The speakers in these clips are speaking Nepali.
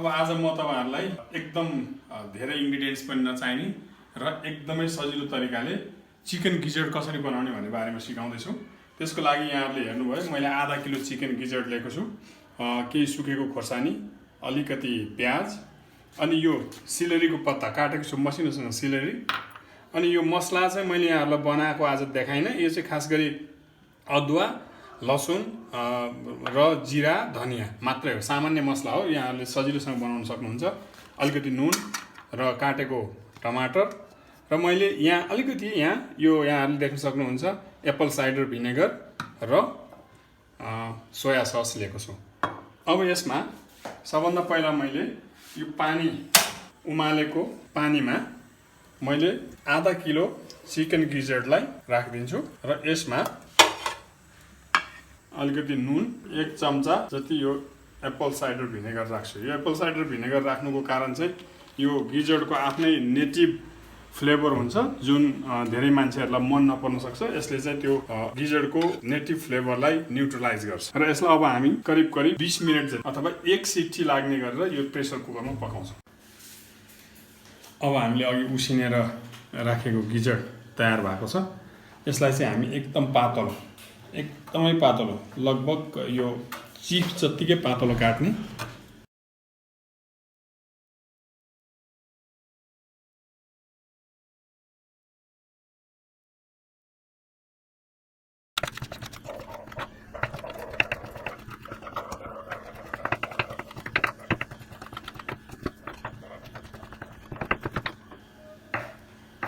आज म तपाईहरुलाई एकदम धेरै इन्ग्रेडिएन्ट्स पनि नचाहिने र एकदमै सजिलो तरिकाले चिकन गिजर्ड कसरी बनाउने भन्ने बारेमा सिकाउँदै छु। त्यसको लागि यहाँहरुले हेर्नुभयो मैले आधा किलो चिकन गिजर्ड लिएको छु। केही सुकेको खोर्सानी, अलिकति प्याज, अनि यो सिलेरीको पत्ता काटेको छु मसिनोसँग सिलेरी। अनि यो मसला चाहिँ मैले यहाँहरुलाई बनाएको आज देखाइन। यो चाहिँ खास गरी अदुवा, लसुन र जिरा, धनिया मात्रै हो। सामान्य मसला हो, यहाँहरुले सजिलोसँग बनाउन सक्नुहुन्छ। अलिकति नुन र काटेको टमाटर र मैले यहाँ अलिकति यो यहाँहरुले देख्न सक्नुहुन्छ एप्पल साइडर भिनेगर र सोया सस लिएको छु। अब यसमा सबभन्दा पहिला मैले यो पानी उमालेको पानीमा मैले आधा किलो चिकन गिजर्डलाई राखिदिन्छु र यसमा अलिकति नुन 1 चम्चा जति यो एप्पल साइडर भिनेगर राख्छु। यो एप्पल साइडर भिनेगर राख्नुको कारण चाहिँ यो गिजर्डको आफ्नै नेटिभ फ्लेभर हुन्छ जुन धेरै मान्छेहरुलाई मन नपर्न सक्छ। यसले चाहिँ त्यो गिजर्डको नेटिभ फ्लेभरलाई न्युट्रलाइज गर्छ र यसलाई अब हामी करिब 20 मिनेट जति अथवा 1 सिटी लाग्ने गरेर यो प्रेसर कुकरमा पकाउँछौँ। अब हामीले अघि उसिनेर राखेको गिजर्ड तयार भएको छ। यसलाई चाहिँ हामी एकदमै पातलो लगभग यो चिप्स जतिकै पातलो काट्ने।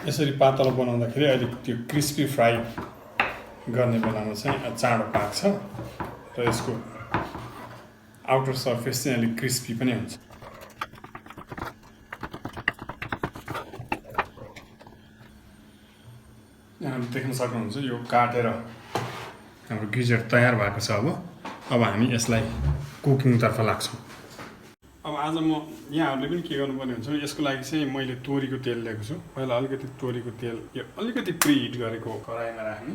यसरी पातलो बनाउँदाखेरि अलिक त्यो क्रिस्पी फ्राई गर्ने बेलामा चाहिँ चाँडो पाक्छ र यसको आउटर सर्फेस चाहिँ अलिक क्रिस्पी पनि हुन्छ। यहाँ देख्न सक्नुहुन्छ यो काटेर हाम्रो गिजर्ड तयार भएको छ। अब हामी यसलाई कुकिङतर्फ लाग्छौँ। अब आज म यहाँहरुले पनि के गर्नुपर्ने हुन्छ भने यसको लागि चाहिँ मैले तोरीको तेल लिएको छु। पहिला अलिकति तोरीको तेल यो अलिकति प्रिहिट गरेको कराईमा राख्ने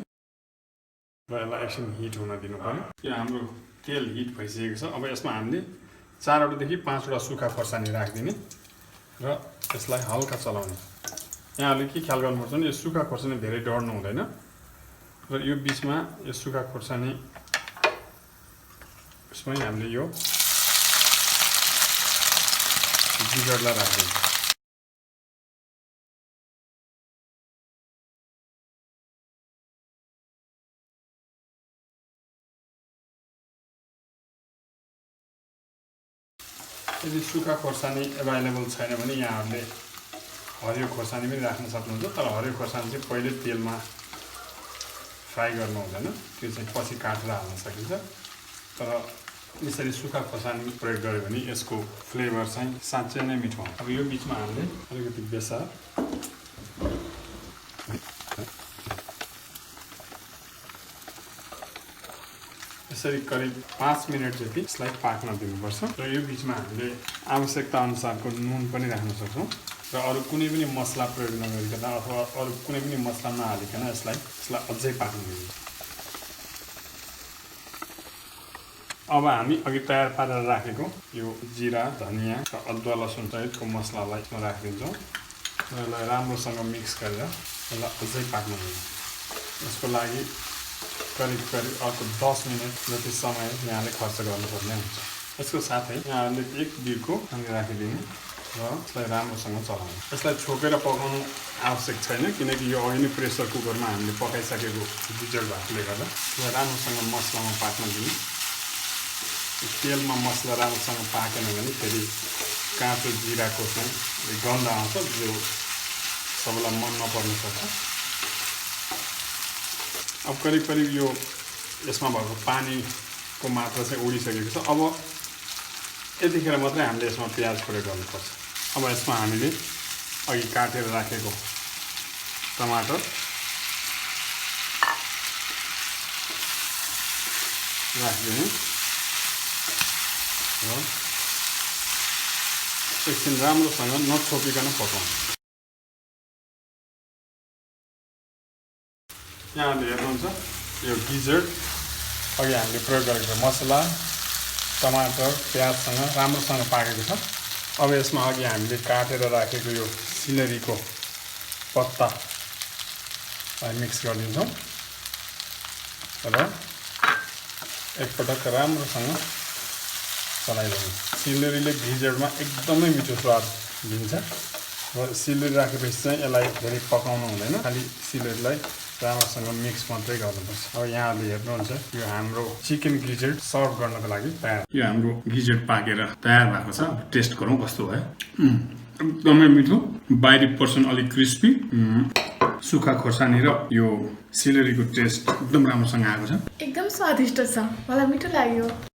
र यसलाई एकछिन हिट हुन दिनु पर्यो। यो हाम्रो तेल हिट भइसकेको छ। अब यसमा हामीले 4 देखि 5 वटा सुक्खा खोर्सानी राखिदिने र यसलाई हल्का चलाउने। यहाँहरुले के ख्याल गर्नुपर्छ भने यो सुक्खा खोर्सानी धेरै डढ्नु हुँदैन र यो बीचमा यो सुक्खा खोर्सानी यसमै हामीले यो गिजर्डलाई राख्दिनु। यदि सुक्खा खोर्सानी एभाइलेबल छैन भने यहाँहरुले हरियो खोर्सानी पनि राख्न सक्नुहुन्छ। तर हरियो खोर्सानी चाहिँ पहिले तेलमा फ्राई गर्नु हुँदैन, त्यो चाहिँ पछि काटेर हाल्न सकिन्छ। तर यसरी सुक्खा खोर्सानी प्रयोग गर्यो भने यसको फ्लेभर चाहिँ साँच्चै नै मिठो हुन्छ। अब यो बीचमा हामीले अलिकति बेसार यसरी करिब 5 मिनेट जति यसलाई पाक्न दिनुपर्छ र यो बीचमा हामीले आवश्यकता अनुसारको नुन पनि राख्न सक्छौँ र अरु कुनै पनि मसला प्रयोग नगरिकन अथवा अरु कुनै पनि मसला नहालिकन यसलाई अझै पाक्न दिन्छ। अब हामी अघि तयार पारेर राखेको यो जिरा, धनिया र अदुवा लसुन सहितको मसलालाई यसमा राखिदिन्छौँ र यसलाई राम्रोसँग मिक्स गरेर यसलाई अझै पाक्न दिन्छौँ। यसको लागि करिब अर्को 10 मिनेट जति समय यहाँले खर्च गर्नुपर्ने हुन्छ। यसको साथै यहाँले एक बिर्को अनि राखिदिने र यसलाई राम्रोसँग चलाउने। यसलाई छोकेर पकाउनु आवश्यक छैन किनकि यो अघि नै प्रेसर कुकरमा हामीले पकाइसकेको गिजर्ड भएकोले गर्दा यसलाई राम्रोसँग मसलामा पाक्न दिने। तेलमा मसला राम्रोसँग पाकेन भने फेरि काँचो जिराको चाहिँ गन्ध आउँछ जो सबैलाई मन नपर्न सक्छ। अब करिब यो यसमा भएको पानीको मात्रा चाहिँ उडिसकेको छ। अब यतिखेर मात्रै हामीले यसमा प्याज प्रयोग गर्नुपर्छ। अब यसमा हामीले अघि काटेर राखेको टमाटर राखिदिने र एकछिन राम्रोसँग नछोपिकन पकाउनु। यहाँले हेर्नुहुन्छ यो गिजर्ड अघि हामीले प्रयोग गरेको मसला टमाटर प्याजसँग राम्रोसँग पाकेको छ। अब यसमा अघि हामीले काटेर राखेको यो सिलेरीको पत्तालाई मिक्स गरिदिन्छौँ र एकपटक राम्रोसँग चलाइदिनु। सिलेरीले गिजर्डमा एकदमै मिठो स्वाद दिन्छ र सिलेरी राखेपछि चाहिँ यसलाई धेरै पकाउनु हुँदैन, खालि सिलेरीलाई राम्रोसँग मिक्स मात्रै गर्नुपर्छ। अब यहाँले हेर्नुहुन्छ यो हाम्रो चिकन गिजर्ड सर्भ गर्नको लागि तयार। यो हाम्रो गिजर्ड पाकेर तयार भएको छ। टेस्ट गरौँ कस्तो भयो। एकदमै मिठो, बाहिरी पोर्सन अलिक क्रिस्पी, सुक्खा खोर्सानी र यो सिलेरीको टेस्ट एकदम राम्रोसँग आएको छ। एकदम स्वादिष्ट छ, मलाई मिठो लाग्यो।